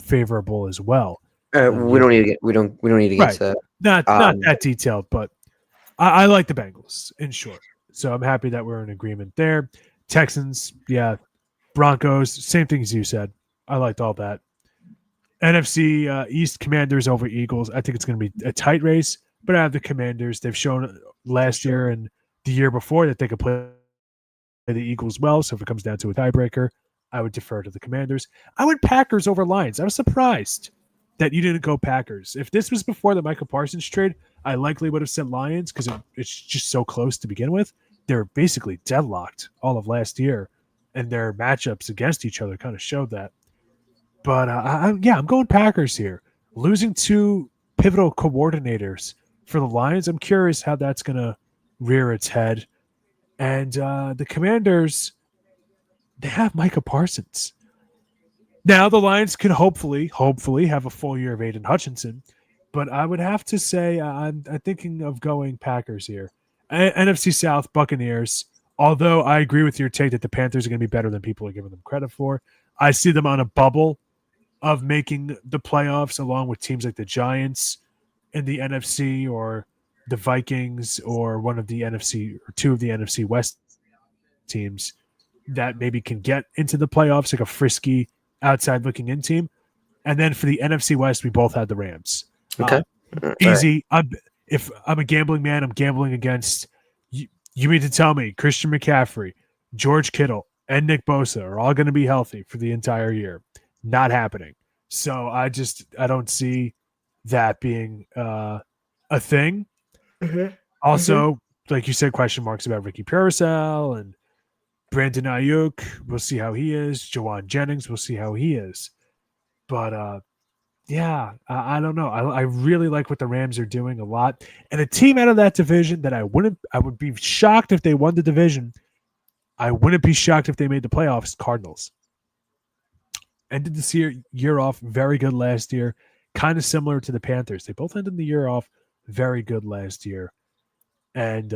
favorable as well.
we
You
don't
have
need to get we don't need to get
right,
to
not
um
that detailed, but I like the Bengals in short. So I'm happy that we're in agreement there. Texans, yeah. Broncos, same thing as you said. I liked all that. NFC East Commanders over Eagles. I think it's going to be a tight race, but I have the Commanders. They've shown
for
last
sure.
year and the year before that they could play the Eagles well. So if it comes down to a tiebreaker, I would defer to the Commanders. I went Packers over Lions. I was surprised that you didn't go Packers. If this was before the Micah Parsons trade, I likely would have said Lions because it's just so close to begin with. They're basically deadlocked all of last year, and their matchups against each other kind of showed that. But I'm going Packers here. Losing 2 pivotal coordinators for the Lions, I'm curious how that's going to rear its head. And the Commanders, they have Micah Parsons. Now the Lions can hopefully have a full year of Aiden Hutchinson, but I would have to say I'm thinking of going Packers here. NFC South Buccaneers. Although I agree with your take that the Panthers are going to be better than people are giving them credit for, I see them on a bubble of making the playoffs along with teams like the Giants in the NFC or the Vikings or one of the NFC or 2 of the NFC West teams that maybe can get into the playoffs, like a frisky outside looking in team. And then for the NFC West, we both had the Rams.
Okay.
Uh,
All right.
Easy. If I'm a gambling man, I'm gambling against you. You mean to tell me Christian McCaffrey, George Kittle, and Nick Bosa are all going to be healthy for the entire year? Not happening. So I don't see that being a thing.
Mm-hmm. Mm-hmm.
Also, like you said, question marks about Ricky Parasel and Brandon Ayuk. We'll see how he is. Jawan Jennings. We'll see how he is. But yeah, I don't know. I really like what the Rams are doing a lot. And a team out of that division that I would be shocked if they won the division. I wouldn't be shocked if they made the playoffs. Cardinals ended this year off very good last year, kind of similar to the Panthers. They both ended the year off very good last year, and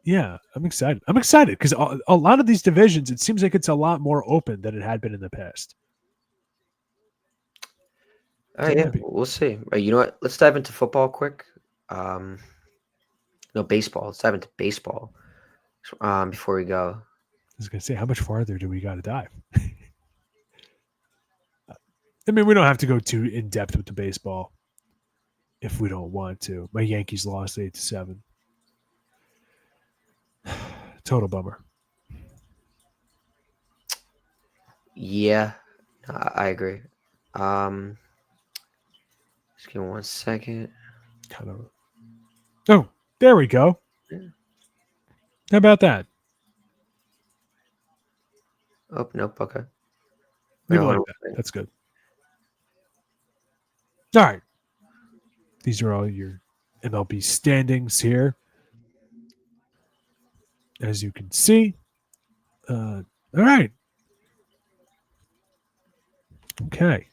yeah, I'm excited. I'm excited because a lot of these divisions, it seems like it's a lot more open than it had been in the past.
All
So
right,
I'm
yeah,
happy.
we'll see. You know what? Let's dive into football quick. Um, no, baseball. Let's dive into baseball. Before we go.
I was gonna say, how much farther do we got to dive? I mean, we don't have to go too in depth with the baseball if we don't want to. My Yankees lost 8-7. Total bummer.
Yeah, I agree. Um, just give me 1 second.
Kind of. Oh, there we go.
Yeah.
How about that?
Oh, nope. Okay. Wait,
Leave it
hold on
like
one
that.
second.
That's good. All right. These are all your MLB standings here. As you can see. All right. Okay.
Okay.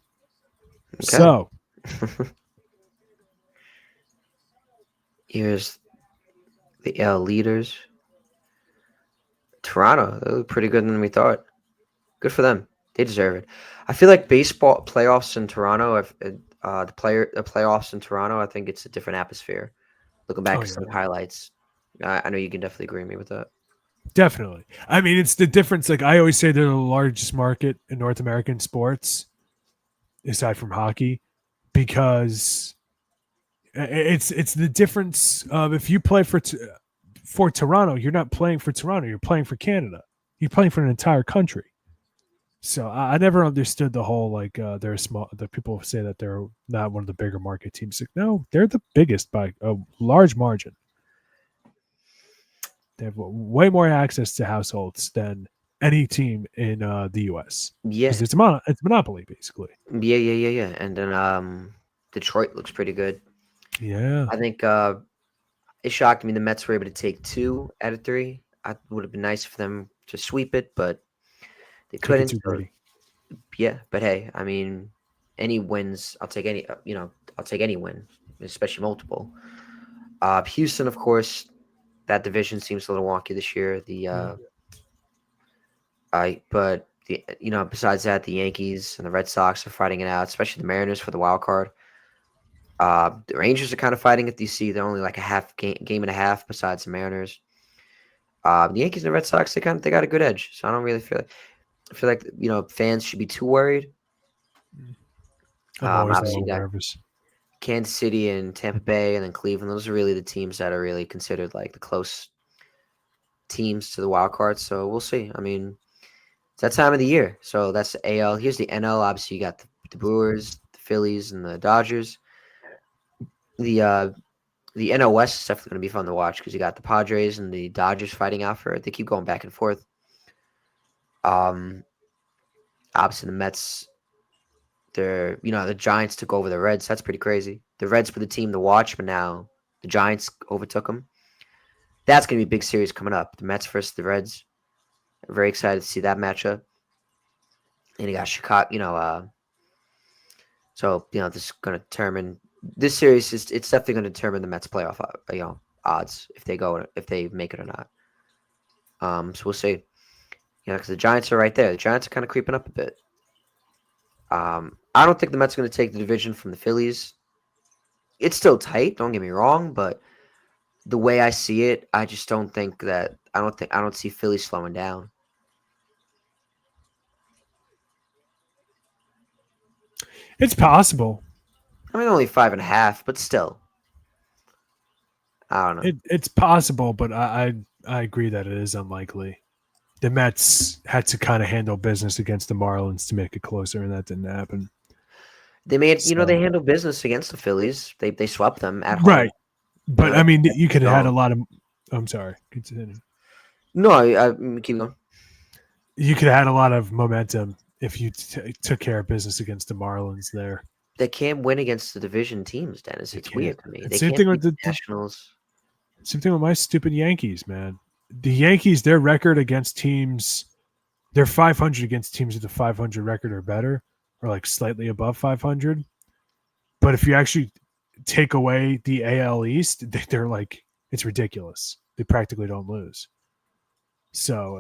So,
Here's the L leaders. Toronto, they look pretty good than we thought. Good for them. They deserve it. I feel like baseball playoffs in Toronto, the playoffs in Toronto, I think it's a different atmosphere. Looking back
oh,
at some
yeah.
highlights, I know you can definitely agree with me with that.
Definitely. I mean, it's the difference. Like, I always say they're the largest market in North American sports, aside from hockey, because it's the difference of if you play for Toronto, you're not playing for Toronto, you're playing for Canada. You're playing for an entire country. So I never understood the whole like they're small. The people say that they're not one of the bigger market teams. Like, no, they're the biggest by a large margin. They have way more access to households than any team in the U.S. because
Yeah,
it's monopoly basically.
yeah. And then Detroit looks pretty good.
Yeah,
I think it shocked me the Mets were able to take 2 out of 3. I would have been nice for them to sweep it, but they
take it
couldn't.
too
So
greedy.
yeah, but hey, I mean, any wins, I'll take any. I'll take any win, especially multiple. Houston, of course, that division seems a little wonky this year. But besides that, the Yankees and the Red Sox are fighting it out, especially the Mariners for the wild card. The Rangers are kind of fighting it. You see, they're only like a game and a half besides the Mariners. The Yankees and the Red Sox, they got a good edge. So I don't really feel like fans should be too worried.
I'm always a
Obviously,
little
you got
nervous.
Kansas City and Tampa Bay, and then Cleveland. Those are really the teams that are really considered like the close teams to the wild card. So we'll see. I mean, it's that time of the year. So that's the AL. Here's the NL. Obviously, you got the Brewers, the Phillies, and the Dodgers. The NL West is definitely going to be fun to watch because you got the Padres and the Dodgers fighting out for it. They keep going back and forth. Obviously, the Mets. The Giants took over the Reds. That's pretty crazy. The Reds were the team to watch, but now the Giants overtook them. That's going to be a big series coming up. The Mets versus the Reds. I'm very excited to see that matchup. And you got Chicago, this is going to determine this series. It's definitely going to determine the Mets playoff, odds if they make it or not. So we'll see. Because the Giants are right there. The Giants are kind of creeping up a bit. I don't think the Mets are going to take the division from the Phillies. It's still tight. Don't get me wrong, but the way I see it, I just don't think that. I don't see Philly slowing down.
It's possible.
I mean, only 5.5, but still, I don't know.
It's possible, but I agree that it is unlikely. The Mets had to kind of handle business against the Marlins to make it closer, and that didn't happen.
They they handled business against the Phillies. They swept them at home.
Right. But I mean, you could have had a lot of. I'm sorry. Continue.
No, I keep going.
You could have had a lot of momentum if you took care of business against the Marlins there.
They can't win against the division teams, Dennis. It's weird to me. They
same
can't
thing with the
Nationals.
Same thing with my stupid Yankees, man. The Yankees, their record against teams, they're 500 against teams with a 500 record or better, or like slightly above 500. But if you actually take away the AL East, they're like, it's ridiculous. They practically don't lose. So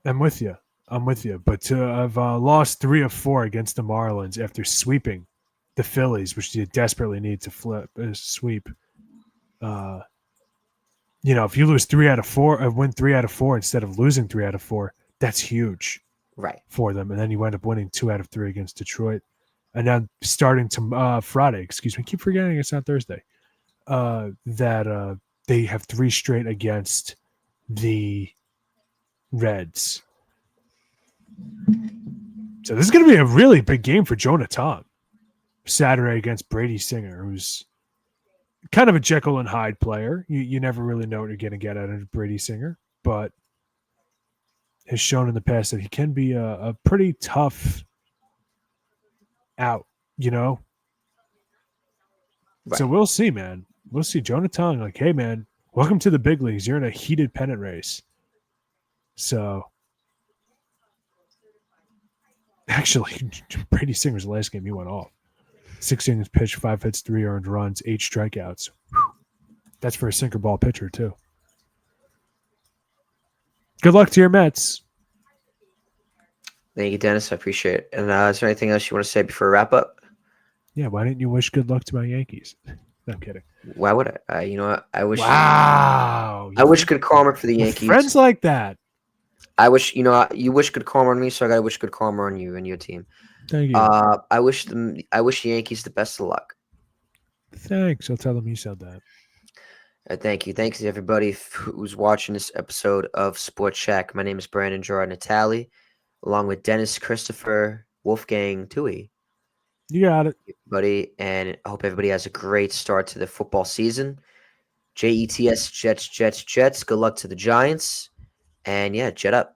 I'm with you. But to have lost 3 of 4 against the Marlins after sweeping the Phillies, which you desperately need to sweep. If you lose 3 out of 4, win 3 out of 4 instead of losing 3 out of 4, that's huge,
right,
for them. And then you end up winning 2 out of 3 against Detroit, and then starting to Friday. Excuse me, keep forgetting it's not Thursday. That they have 3 straight against the Reds. So this is going to be a really big game for Jonah Tong. Saturday against Brady Singer, who's kind of a Jekyll and Hyde player. You never really know what you're going to get out of Brady Singer, but has shown in the past that he can be a pretty tough out, Right. So we'll see, man. We'll see. Jonah Tong, like, hey, man, welcome to the big leagues. You're in a heated pennant race. So actually, Brady Singer's last game, he went off. 6 innings pitched, 5 hits, 3 earned runs, 8 strikeouts. Whew. That's for a sinker ball pitcher, too. Good luck to your Mets.
Thank you, Dennis. I appreciate it. And is there anything else you want to say before we wrap up?
Yeah, why didn't you wish good luck to my Yankees? No, I'm kidding.
Why would I? I wish.
Wow.
I wish good karma for the Yankees.
Friends like that.
I wish you wish good karma on me, so I gotta wish good karma on you and your team.
Thank you.
I wish the Yankees the best of luck.
Thanks. I'll tell them you said that.
Thank you. Thanks to everybody who's watching this episode of Sports Shack. My name is Brandon Gerard Natali, along with Dennis Christopher Wolfgang Tui.
You got it,
everybody, and I hope everybody has a great start to the football season. Jets, Jets. Good luck to the Giants, and yeah, jet up.